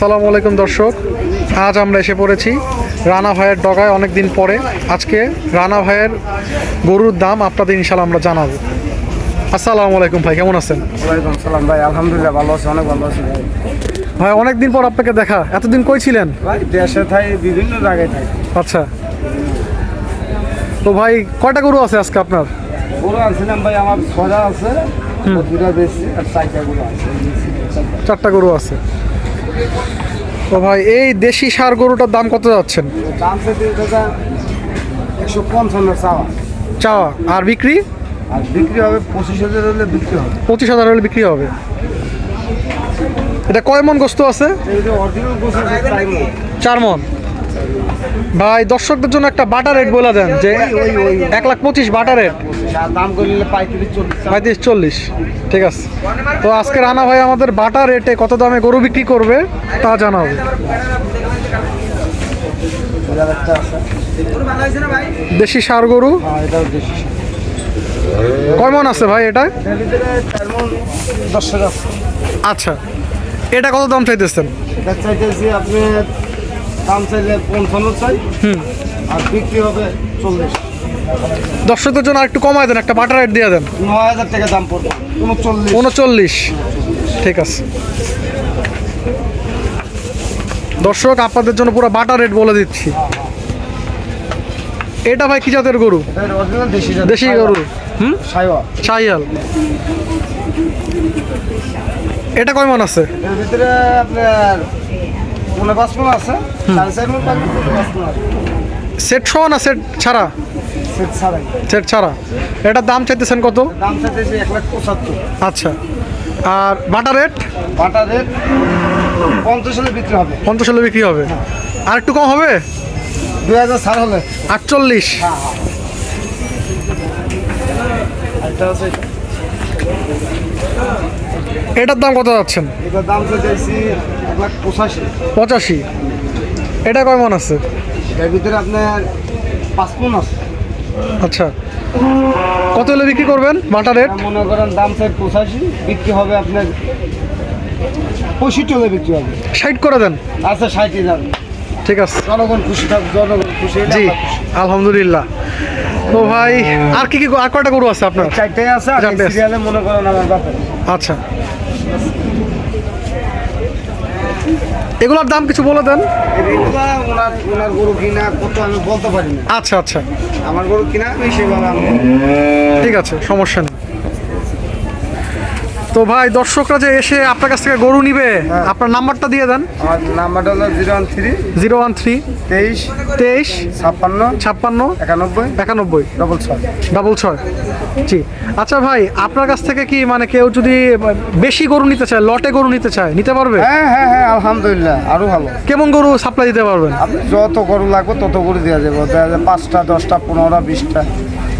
আসসালামু আলাইকুম দর্শক, আজ আমরা এসে পড়েছি রানা ভাইয়ের ডগায় অনেক দিন পরে। আজকে রানা ভাইয়ের গরুর দাম আপনাদের ইনশাল্লাহ আমরা জানাবো। আসসালামু আলাইকুম ভাই, কেমন আছেন? ওয়ালাইকুম সালাম ভাই, আলহামদুলিল্লাহ ভালো আছি, অনেক ভালো আছি ভাই। ভাই অনেক দিন পর আপনাকে দেখা, এতদিন কই ছিলেন? ভাই দেশে থাই, বিভিন্ন জায়গায় থাই। আচ্ছা, তো ভাই কয়টা গরু আছে আজকে আপনার? গরু আনছিলাম ভাই, আমার ছয়টা আছে, দুটা বেশি আর চারটা গরু আছে। চারটা গরু আছে। তো ভাই এই দেশি ষাঁড় গরুটার দাম কত যাচ্ছেন? দাম থেকে 155 চাওয়া, চাওয়া আর বিক্রি? আর বিক্রি হবে 25,000 হলে বিক্রি হবে। 25,000 হলে বিক্রি হবে। এটা কয় মন গোস্ত আছে? এই যে অরিজিনাল গোছ আছে 4 মণ। 4 মন। ভাই দর্শকদের জন্য একটা বাটার রেট বলে দেন, যে 1,25,000 বাটার রেট। আর দাম করলে 35-40। 35-40, ঠিক আছে। তো আজকে রানা ভাই আমাদের বাটার রেটে কত দামে গরু বিক্রি করবে তা জানাবে। একটা আছে, দেশি ষাঁড় গরু হ্যাঁ এটাও দেশি। কয় মন আছে ভাই এটা? এর ভিতরে 4 মণ 10 আছে। আচ্ছা, এটা কত দাম চাইতেছেন? এটা চাইতেছি আপনি দাম চাইলে 55 চাই, আর বিক্রি হবে 40। দর্শকদের জন্য আর একটু কমায় দেন, একটা বাটার রেট দিয়ে দেন। 9,000 টাকা দাম পড়বে। 39। 39, ঠিক আছে। দর্শক আপনাদের জন্য পুরো বাটার রেট বলে দিচ্ছি। এটা ভাই কি জাতের গরু? এটা অরিজিনাল দেশি জাত। দেশি গরু। সাইওয়াল। শাহিয়াল। এটা কয় মন আছে? এর ভিতরে আপনার 5 মণ আছে, 4.5 মণ পাবেন, 5 মণ আছে। সেট সহ না সেট ছাড়া? সেট ছাড়াই। সেট ছাড়া। এটার দাম চাইতেছেন কত? দাম চাইতেছি 1,75,000। আচ্ছা, আর বাটার রেট? বাটা রেট 50 হলে বিক্রি হবে। 50 হলে বিক্রি হবে। আর একটু কম হবে? 2,000 ছাড় হলে। 48। এটা আছে, এটার দাম কত যাচ্ছেন? এটার দাম চাইতেছি 1,85,000। 85। এটা কয় মন আছে? এর ভিতরে আপনার 5 মণ আছে। আচ্ছা, কত হলে বিক্রি করবেন বাটার রেট? মনে করেন দাম চাই 85, বিক্রি হবে আপনার 65 হলে বিক্রি হবে। 60 করে দেন। আচ্ছা 60 যাবে। ঠিক আছে, জনগণ খুশি থাক, জনগণ খুশি হলে জি আমরা খুশি। আলহামদুলিল্লাহ। তো ভাই আর কি আর কয়টা গরু আছে আপনার? 4টাই আছে, আর চারটে আছে। সিরিয়ালে মনে করেন আমার বাপের। আচ্ছা, এগুলোর দাম কিছু বলে দেন। এগুলা ওনার গরু কিনা কত আমি বলতে পারি না। আচ্ছা আচ্ছা, আমার গরু কিনা আমি সেভাবে আমি। ঠিক আছে, সমস্যা নেই। তো ভাই দর্শকরা যে এসে আপনার কাছ থেকে গরু নিবে, আপনার নাম্বারটা দিয়ে দেন। আমার নাম্বারটা হলো 013 013 23 23 56 56 91 91 66। 66। জি, আচ্ছা ভাই আপনার কাছ থেকে কি মানে কেউ যদি বেশি গরু নিতে চায়, লটে গরু নিতে চায়, নিতে পারবে? হ্যাঁ হ্যাঁ হ্যাঁ, আলহামদুলিল্লাহ, আরো ভালো। কেমন গরু সাপ্লাই দিতে পারবেন? আপনি যত গরু লাগবে তত গরু দেওয়া যাবে। দেওয়া যাবে 5টা 10টা 15টা 20টা।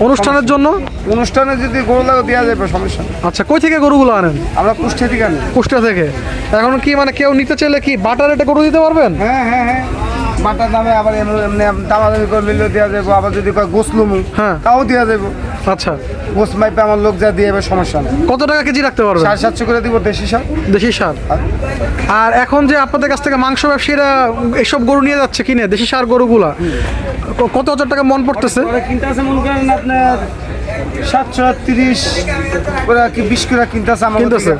অনুষ্ঠানের জন্য? অনুষ্ঠানে যদি গরু লাগে দেওয়া যাবে, সমস্যা নেই। আচ্ছা, কই থেকে গরুগুলো আনেন? আমরা কুষ্টিয়া থেকে আনি। কুষ্টিয়া থেকে। এখন কি মানে কেউ নিতে চাইলে কি বাটার রেটে গরু দিতে পারবেন? হ্যাঁ হ্যাঁ হ্যাঁ, বাটার দামে আবার এমনি দামাদামি করে নিলেও দেওয়া যাবে। আবার যদি কয় গোসলুমু, হ্যাঁ তাও দেওয়া যাবে। আচ্ছা, গোস মাইপে আমার লোক যা দিয়ে যাবে, সমস্যা নেই। কত টাকা কেজি রাখতে পারবেন? 750 করে দিব দেশি সার। দেশি সার। আর এখন যে আপনাদের কাছ থেকে মাংস ব্যবসায়ীরা এসব গরু নিয়ে যাচ্ছে কিনে, দেশি সার গরুগুলা কত হাজার টাকা মন পড়তেছে? কিনতে আছে মনে করেন আপনার 730 করে কি 20 করে কিনতে আছে আমার কিনতেছে।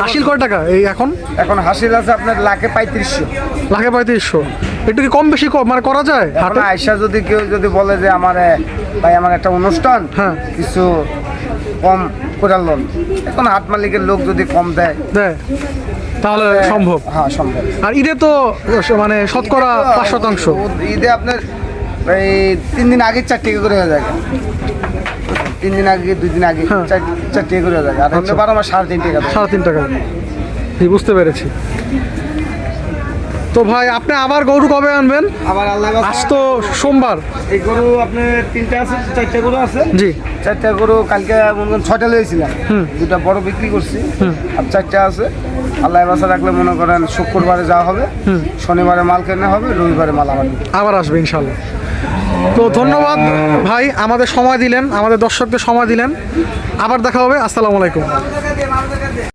হাসিল কয় টাকা এই এখন? এখন হাসিল আছে আপনার লাখে 3500। লাখে 3500। একটু কি কম বেশি মানে করা যায় এখন হাটে? আয়সা যদি কেউ যদি বলে যে আমার ভাই আমার একটা অনুষ্ঠান, হ্যাঁ, কিছু কম করে লোন, এখন হাট মালিকের লোক যদি কম দেয় দেয় তাহলে সম্ভব। হ্যাঁ সম্ভব। আর ঈদে তো মানে শতকরা 5%। ঈদে আপনার এই 3 দিন আগে 4 টাকা করে হয়ে যায়। 3 দিন আগে 2 দিন আগে হ্যাঁ। 4 টাকা করে হয়ে যায়। আর এমনি 12 মাস 3.5 টাকা দেয়। 3.5 টাকা। জি, বুঝতে পেরেছি। তো ভাই আপনি আবার গরু কবে আনবেন? আবার আল্লাহ আজ তো সোমবার। এই গরু আপনার 3টা আছে, 4টা গরু আছে। জি, 4টা গরু কালকে মনে করেন 6টা লইছিলাম, 2টা বড় বিক্রি করছি, আর 4টা আছে। আল্লাহ বাসা রাখলে মনে করেন শুক্রবারে যাওয়া হবে, শনিবারে মাল কেনা হবে, রবিবারে মাল আবার আসবে ইনশাল্লাহ। তো ধন্যবাদ ভাই, আমাদের সময় দিলেন, আমাদের দর্শকদের সময় দিলেন। আবার দেখা হবে। আসসালামু আলাইকুম।